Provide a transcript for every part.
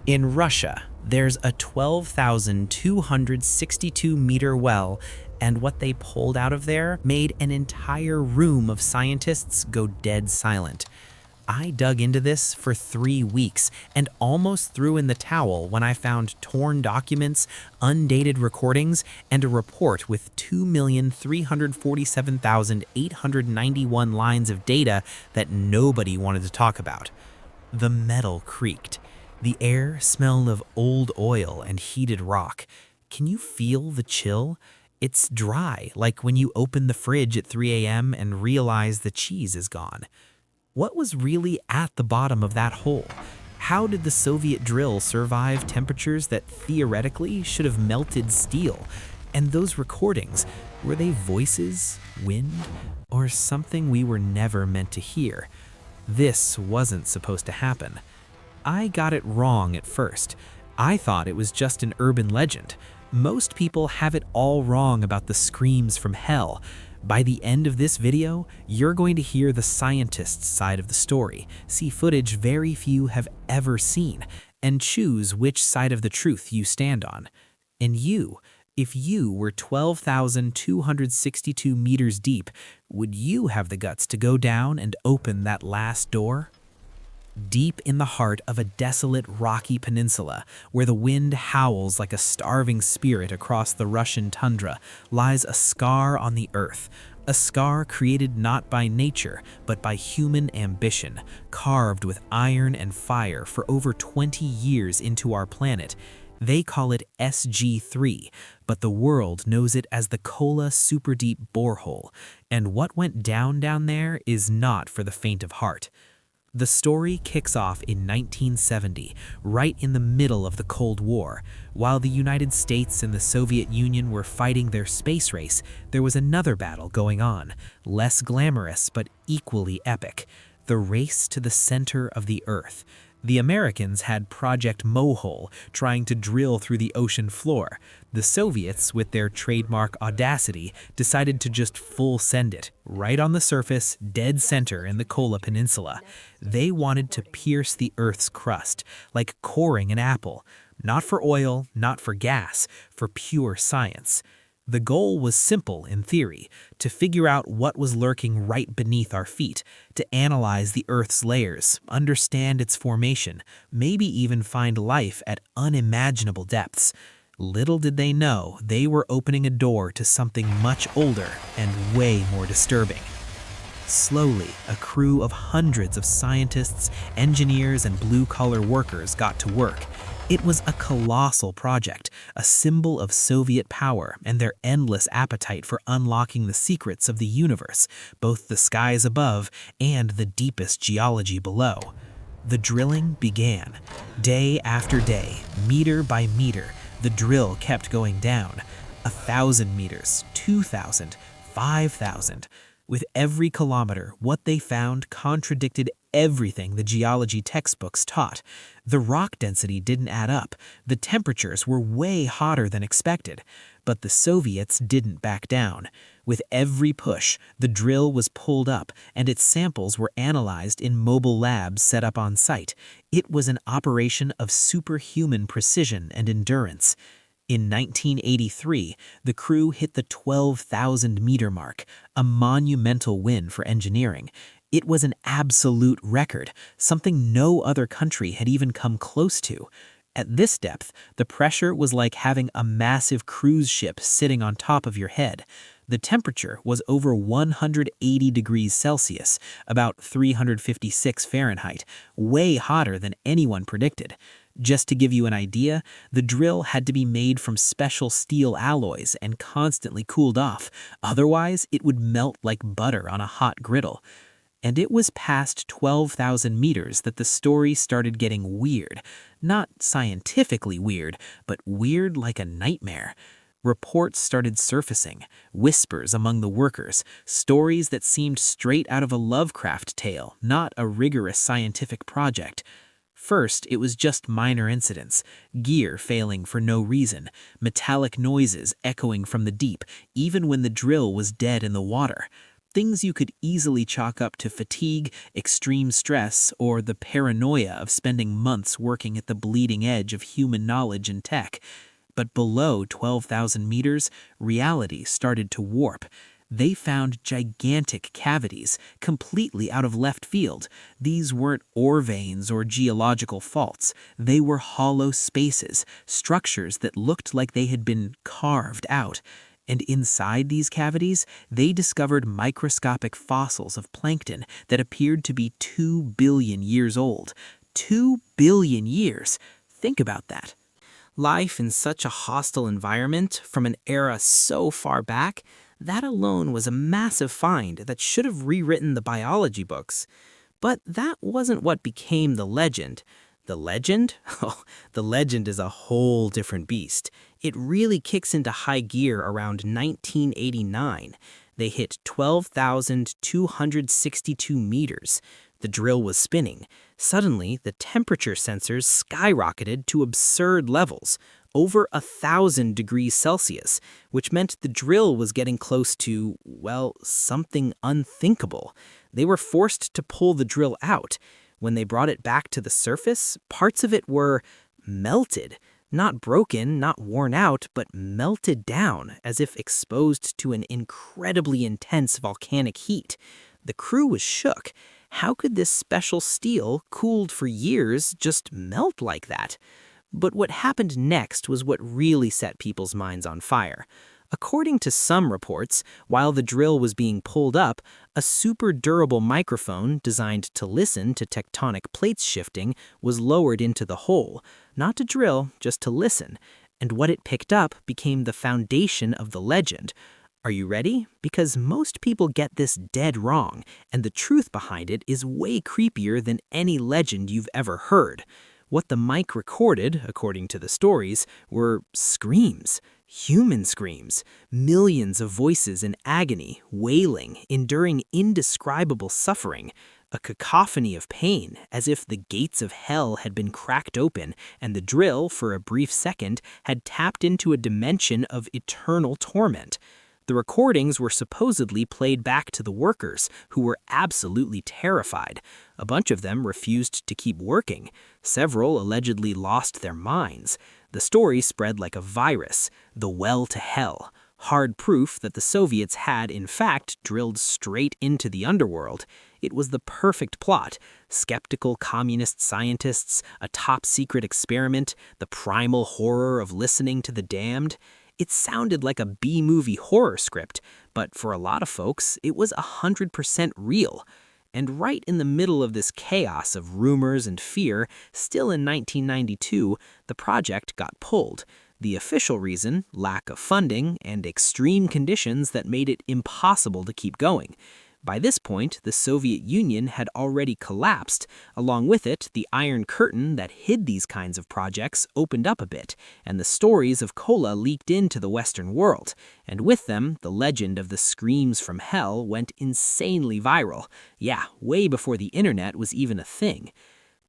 In Russia, there's a 12,262-meter well, and what they pulled out of there made an entire room of scientists go dead silent. I dug into this for 3 weeks and almost threw in the towel when I found torn documents, undated recordings, and a report with 2,347,891 lines of data that nobody wanted to talk about. The metal creaked. The air smelled of old oil and heated rock. Can you feel the chill? It's dry, like when you open the fridge at 3 a.m. and realize the cheese is gone. What was really at the bottom of that hole? How did the Soviet drill survive temperatures that theoretically should have melted steel? And those recordings, were they voices, wind, or something we were never meant to hear? This wasn't supposed to happen. I got it wrong at first. I thought it was just an urban legend. Most people have it all wrong about the screams from hell. By the end of this video, you're going to hear the scientist's side of the story, see footage very few have ever seen, and choose which side of the truth you stand on. And you, if you were 12,262 meters deep, would you have the guts to go down and open that last door? Deep in the heart of a desolate rocky peninsula, where the wind howls like a starving spirit across the Russian tundra, lies a scar on the earth. A scar created not by nature, but by human ambition, carved with iron and fire for over 20 years into our planet. They call it SG3, but the world knows it as the Kola Superdeep Borehole. And what went down there is not for the faint of heart. The story kicks off in 1970, right in the middle of the Cold War. While the United States and the Soviet Union were fighting their space race, there was another battle going on, less glamorous but equally epic: the race to the center of the Earth. The Americans had Project Mohole, trying to drill through the ocean floor. The Soviets, with their trademark audacity, decided to just full send it, right on the surface, dead center in the Kola Peninsula. They wanted to pierce the Earth's crust, like coring an apple. Not for oil, not for gas, for pure science. The goal was simple in theory: to figure out what was lurking right beneath our feet, to analyze the Earth's layers, understand its formation, maybe even find life at unimaginable depths. Little did they know they were opening a door to something much older and way more disturbing. Slowly, a crew of hundreds of scientists, engineers, and blue-collar workers got to work. It was a colossal project, a symbol of Soviet power and their endless appetite for unlocking the secrets of the universe, both the skies above and the deepest geology below. The drilling began. Day after day, meter by meter, the drill kept going down. 1,000 meters, 2,000, 5,000. With every kilometer, what they found contradicted everything the geology textbooks taught. The rock density didn't add up. The temperatures were way hotter than expected. But the Soviets didn't back down. With every push, the drill was pulled up and its samples were analyzed in mobile labs set up on site. It was an operation of superhuman precision and endurance. In 1983, the crew hit the 12,000-meter mark, a monumental win for engineering. It was an absolute record, something no other country had even come close to. At this depth, the pressure was like having a massive cruise ship sitting on top of your head. The temperature was over 180 degrees Celsius, about 356 Fahrenheit, way hotter than anyone predicted. Just to give you an idea, the drill had to be made from special steel alloys and constantly cooled off. Otherwise, it would melt like butter on a hot griddle. And it was past 12,000 meters that the story started getting weird. Not scientifically weird, but weird like a nightmare. Reports started surfacing, whispers among the workers, stories that seemed straight out of a Lovecraft tale, not a rigorous scientific project. First, it was just minor incidents, gear failing for no reason, metallic noises echoing from the deep, even when the drill was dead in the water. things you could easily chalk up to fatigue, extreme stress, or the paranoia of spending months working at the bleeding edge of human knowledge and tech. But below 12,000 meters, reality started to warp. They found gigantic cavities, completely out of left field. These weren't ore veins or geological faults. They were hollow spaces, structures that looked like they had been carved out. And inside these cavities, they discovered microscopic fossils of plankton that appeared to be 2 billion years old. 2 billion years! Think about that. Life in such a hostile environment from an era so far back, that alone was a massive find that should have rewritten the biology books. But that wasn't what became the legend. The legend? Oh, the legend is a whole different beast. It really kicks into high gear around 1989. They hit 12,262 meters. The drill was spinning. Suddenly, the temperature sensors skyrocketed to absurd levels, over 1,000 degrees Celsius, which meant the drill was getting close to, well, something unthinkable. They were forced to pull the drill out. When they brought it back to the surface, parts of it were melted. Not broken, not worn out, but melted down, as if exposed to an incredibly intense volcanic heat. The crew was shook. How could this special steel, cooled for years, just melt like that? But what happened next was what really set people's minds on fire. According to some reports, while the drill was being pulled up, a super durable microphone designed to listen to tectonic plates shifting was lowered into the hole, not to drill, just to listen. And what it picked up became the foundation of the legend. Are you ready? Because most people get this dead wrong, and the truth behind it is way creepier than any legend you've ever heard. What the mic recorded, according to the stories, were screams. Human screams. Millions of voices in agony, wailing, enduring indescribable suffering. A cacophony of pain, as if the gates of hell had been cracked open and the drill, for a brief second, had tapped into a dimension of eternal torment. The recordings were supposedly played back to the workers, who were absolutely terrified. A bunch of them refused to keep working. Several allegedly lost their minds. The story spread like a virus, the well to hell. Hard proof that the Soviets had, in fact, drilled straight into the underworld. It was the perfect plot. Skeptical communist scientists, a top-secret experiment, the primal horror of listening to the damned. It sounded like a B-movie horror script, but for a lot of folks, it was 100% real. And right in the middle of this chaos of rumors and fear, still in 1992, the project got pulled. The official reason, lack of funding and extreme conditions that made it impossible to keep going. By this point, the Soviet Union had already collapsed. Along with it, the Iron Curtain that hid these kinds of projects opened up a bit, and the stories of Kola leaked into the Western world. And with them, the legend of the screams from hell went insanely viral. Yeah, way before the internet was even a thing.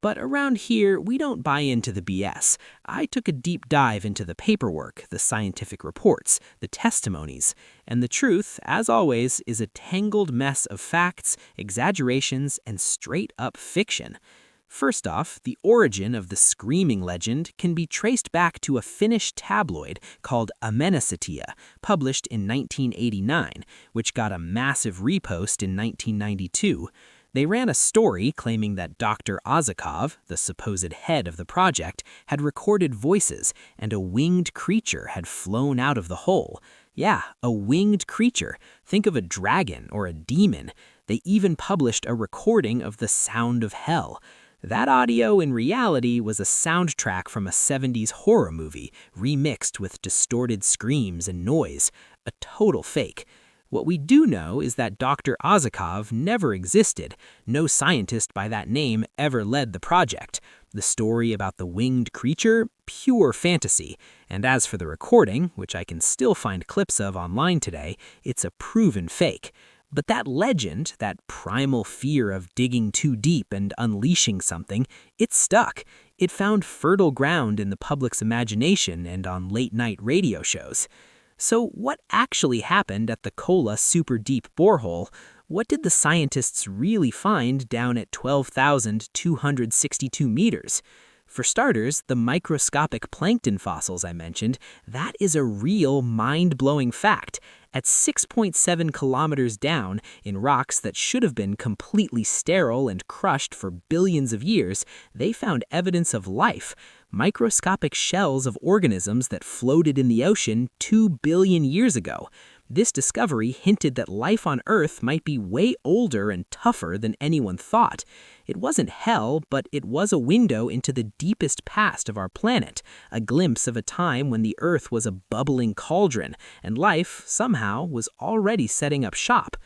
But around here, we don't buy into the BS. I took a deep dive into the paperwork, the scientific reports, the testimonies, and the truth, as always, is a tangled mess of facts, exaggerations, and straight-up fiction. First off, the origin of the screaming legend can be traced back to a Finnish tabloid called Amenisatia, published in 1989, which got a massive repost in 1992. They ran a story claiming that Dr. Ozakov, the supposed head of the project, had recorded voices and a winged creature had flown out of the hole. Yeah, a winged creature. Think of a dragon or a demon. They even published a recording of the sound of hell. That audio in reality was a soundtrack from a 70s horror movie, remixed with distorted screams and noise. A total fake. What we do know is that Dr. Ozakov never existed. No scientist by that name ever led the project. The story about the winged creature, pure fantasy. And as for the recording, which I can still find clips of online today, it's a proven fake. But that legend, that primal fear of digging too deep and unleashing something, it stuck. It found fertile ground in the public's imagination and on late-night radio shows. So what actually happened at the Kola Superdeep Borehole? What did the scientists really find down at 12,262 meters? For starters, the microscopic plankton fossils I mentioned, that is a real mind-blowing fact. At 6.7 kilometers down, in rocks that should have been completely sterile and crushed for billions of years, they found evidence of life, microscopic shells of organisms that floated in the ocean 2 billion years ago. This discovery hinted that life on Earth might be way older and tougher than anyone thought. It wasn't hell, but it was a window into the deepest past of our planet, a glimpse of a time when the Earth was a bubbling cauldron, and life, somehow, was already setting up shop.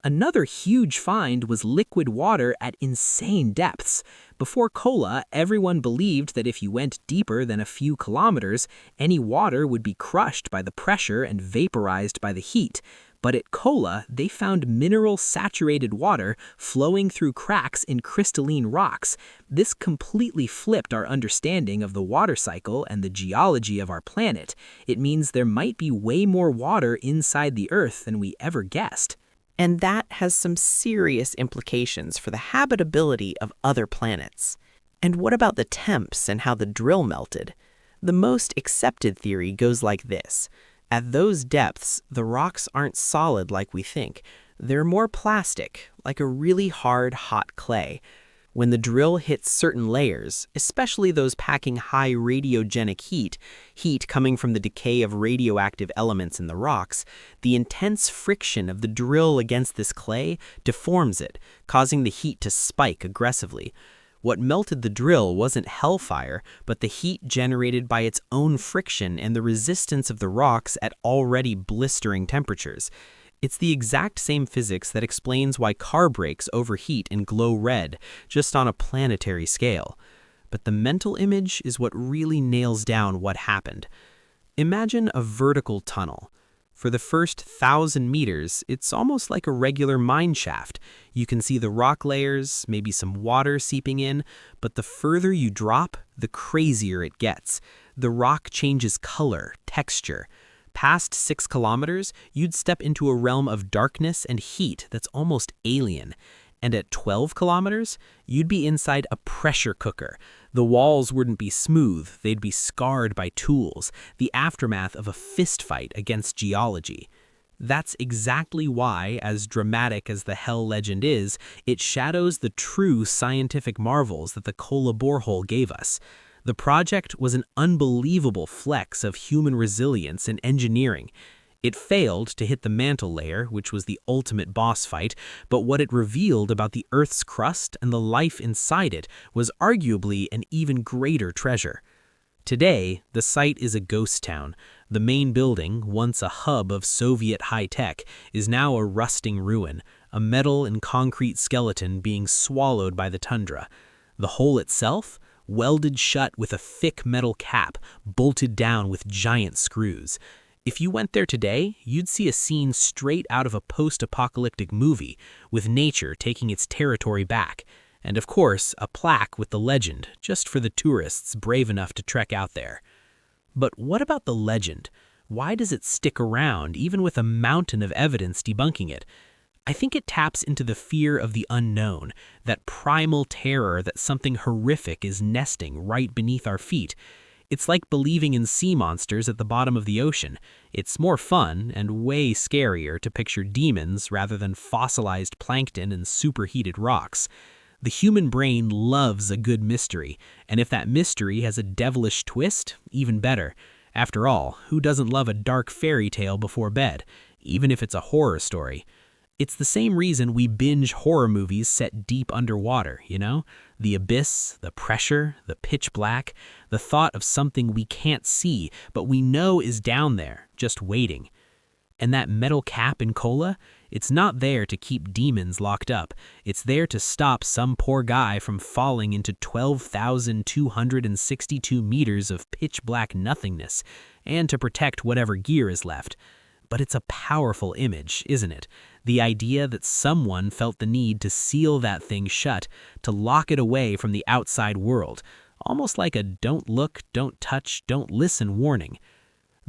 Another huge find was liquid water at insane depths. Before Kola, everyone believed that if you went deeper than a few kilometers, any water would be crushed by the pressure and vaporized by the heat. But at Kola, they found mineral-saturated water flowing through cracks in crystalline rocks. This completely flipped our understanding of the water cycle and the geology of our planet. It means there might be way more water inside the Earth than we ever guessed. And that has some serious implications for the habitability of other planets. And what about the temps and how the drill melted? The most accepted theory goes like this. At those depths, the rocks aren't solid like we think. They're more plastic, like a really hard, hot clay. When the drill hits certain layers, especially those packing high radiogenic heat coming from the decay of radioactive elements in the rocks, the intense friction of the drill against this clay deforms it, causing the heat to spike aggressively. What melted the drill wasn't hellfire, but the heat generated by its own friction and the resistance of the rocks at already blistering temperatures. It's the exact same physics that explains why car brakes overheat and glow red, just on a planetary scale. But the mental image is what really nails down what happened. Imagine a vertical tunnel. For the first 1,000 meters, it's almost like a regular mine shaft. You can see the rock layers, maybe some water seeping in, but the further you drop, the crazier it gets. The rock changes color, texture. Past 6 kilometers, you'd step into a realm of darkness and heat that's almost alien. And at 12 kilometers, you'd be inside a pressure cooker. The walls wouldn't be smooth, they'd be scarred by tools, the aftermath of a fistfight against geology. That's exactly why, as dramatic as the Hell legend is, it shadows the true scientific marvels that the Kola borehole gave us. The project was an unbelievable flex of human resilience and engineering. It failed to hit the mantle layer, which was the ultimate boss fight, but what it revealed about the Earth's crust and the life inside it was arguably an even greater treasure. Today, the site is a ghost town. The main building, once a hub of Soviet high-tech, is now a rusting ruin, a metal and concrete skeleton being swallowed by the tundra. The hole itself? Welded shut with a thick metal cap, bolted down with giant screws. If you went there today, you'd see a scene straight out of a post-apocalyptic movie, with nature taking its territory back. And of course, a plaque with the legend, just for the tourists brave enough to trek out there. But what about the legend? Why does it stick around, even with a mountain of evidence debunking it? I think it taps into the fear of the unknown, that primal terror that something horrific is nesting right beneath our feet. It's like believing in sea monsters at the bottom of the ocean. It's more fun and way scarier to picture demons rather than fossilized plankton and superheated rocks. The human brain loves a good mystery, and if that mystery has a devilish twist, even better. After all, who doesn't love a dark fairy tale before bed, even if it's a horror story? It's the same reason we binge horror movies set deep underwater, you know? The abyss, the pressure, the pitch black, the thought of something we can't see, but we know is down there, just waiting. And that metal cap in Kola, it's not there to keep demons locked up. It's there to stop some poor guy from falling into 12,262 meters of pitch black nothingness, and to protect whatever gear is left. But it's a powerful image, isn't it? The idea that someone felt the need to seal that thing shut, to lock it away from the outside world, almost like a don't look, don't touch, don't listen warning.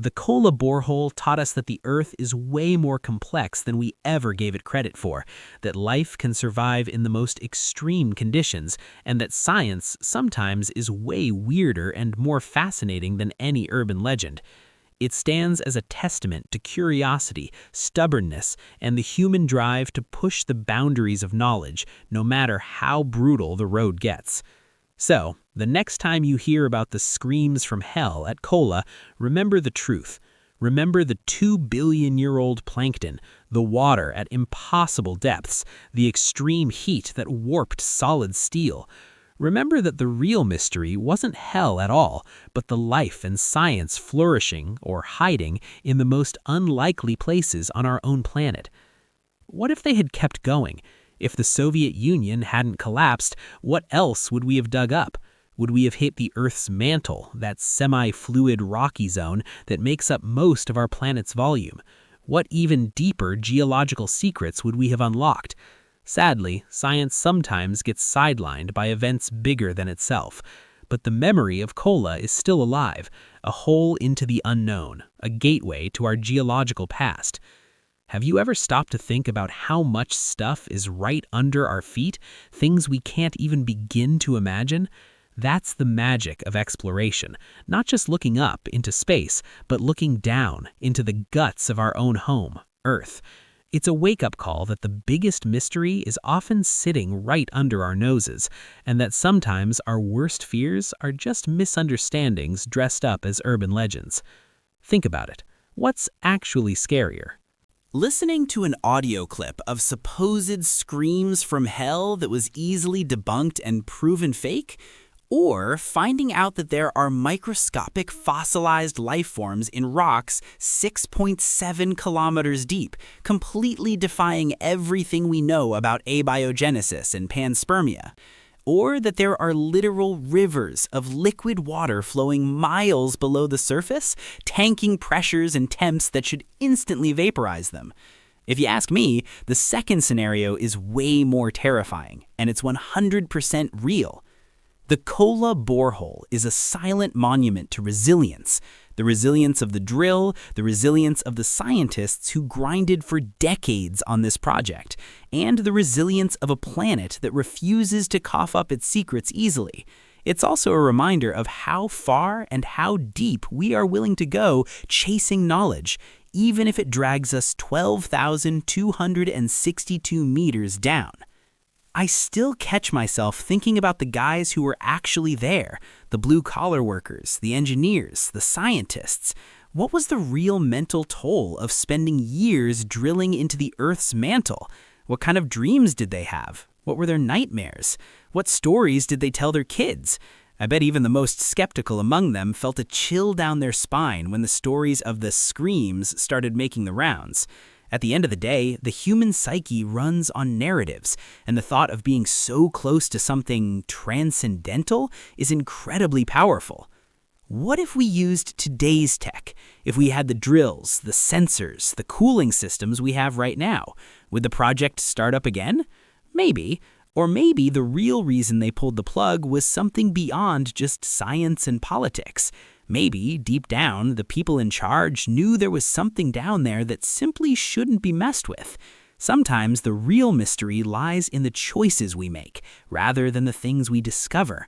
The Kola borehole taught us that the Earth is way more complex than we ever gave it credit for, that life can survive in the most extreme conditions, and that science sometimes is way weirder and more fascinating than any urban legend. It stands as a testament to curiosity, stubbornness, and the human drive to push the boundaries of knowledge, no matter how brutal the road gets. So, the next time you hear about the screams from hell at Kola, remember the truth. Remember the 2 billion-year-old plankton, the water at impossible depths, the extreme heat that warped solid steel. Remember that the real mystery wasn't hell at all, but the life and science flourishing or hiding in the most unlikely places on our own planet. What if they had kept going? If the Soviet Union hadn't collapsed, what else would we have dug up? Would we have hit the Earth's mantle, that semi-fluid rocky zone that makes up most of our planet's volume? What even deeper geological secrets would we have unlocked? Sadly, science sometimes gets sidelined by events bigger than itself. But the memory of Kola is still alive, a hole into the unknown, a gateway to our geological past. Have you ever stopped to think about how much stuff is right under our feet, things we can't even begin to imagine? That's the magic of exploration, not just looking up into space, but looking down into the guts of our own home, Earth. It's a wake-up call that the biggest mystery is often sitting right under our noses, and that sometimes our worst fears are just misunderstandings dressed up as urban legends. Think about it. What's actually scarier? Listening to an audio clip of supposed screams from hell that was easily debunked and proven fake? Or finding out that there are microscopic fossilized life forms in rocks 6.7 kilometers deep, completely defying everything we know about abiogenesis and panspermia. Or that there are literal rivers of liquid water flowing miles below the surface, tanking pressures and temps that should instantly vaporize them. If you ask me, the second scenario is way more terrifying, and it's 100% real. The Kola borehole is a silent monument to resilience. The resilience of the drill, the resilience of the scientists who grinded for decades on this project, and the resilience of a planet that refuses to cough up its secrets easily. It's also a reminder of how far and how deep we are willing to go chasing knowledge, even if it drags us 12,262 meters down. I still catch myself thinking about the guys who were actually there, the blue-collar workers, the engineers, the scientists. What was the real mental toll of spending years drilling into the Earth's mantle? What kind of dreams did they have? What were their nightmares? What stories did they tell their kids? I bet even the most skeptical among them felt a chill down their spine when the stories of the screams started making the rounds. At the end of the day, the human psyche runs on narratives, and the thought of being so close to something transcendental is incredibly powerful. What if we used today's tech? If we had the drills, the sensors, the cooling systems we have right now? Would the project start up again? Maybe. Or maybe the real reason they pulled the plug was something beyond just science and politics. Maybe, deep down, the people in charge knew there was something down there that simply shouldn't be messed with. Sometimes the real mystery lies in the choices we make, rather than the things we discover.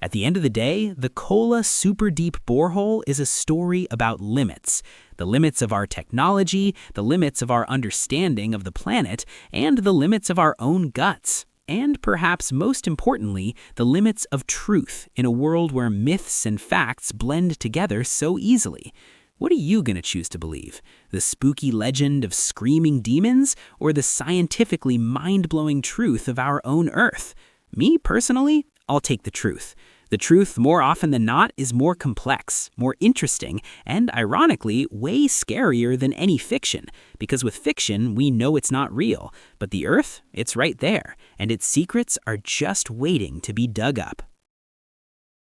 At the end of the day, the Kola Superdeep Borehole is a story about limits. The limits of our technology, the limits of our understanding of the planet, and the limits of our own guts. And perhaps most importantly, the limits of truth in a world where myths and facts blend together so easily. What are you going to choose to believe? The spooky legend of screaming demons, or the scientifically mind-blowing truth of our own Earth? Me, personally, I'll take the truth. The truth, more often than not, is more complex, more interesting, and ironically, way scarier than any fiction. Because with fiction, we know it's not real. But the Earth, it's right there, and its secrets are just waiting to be dug up.